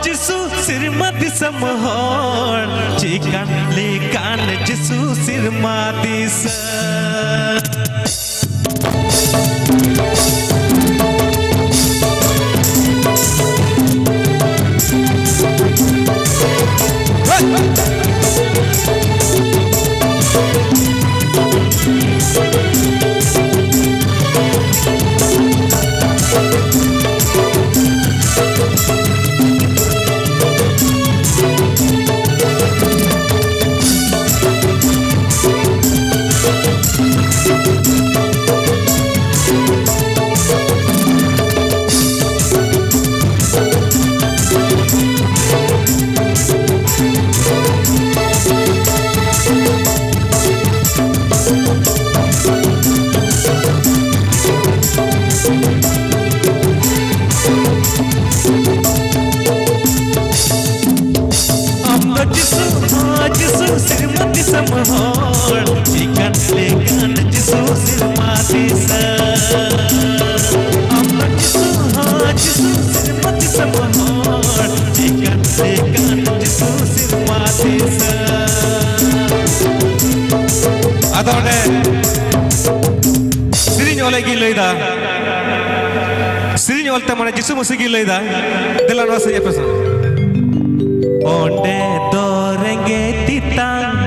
jisu serma disam hor cikan lekan jisu serma disam. jisu serma disam hor cikan lekan jisu serma disam. Amma jisu serma disam hor cikan lekan jisu serma disam. Adone siriñ ole gi leyda siriñ olte mane jisu musi gi leyda delano se episode onde dorenge titang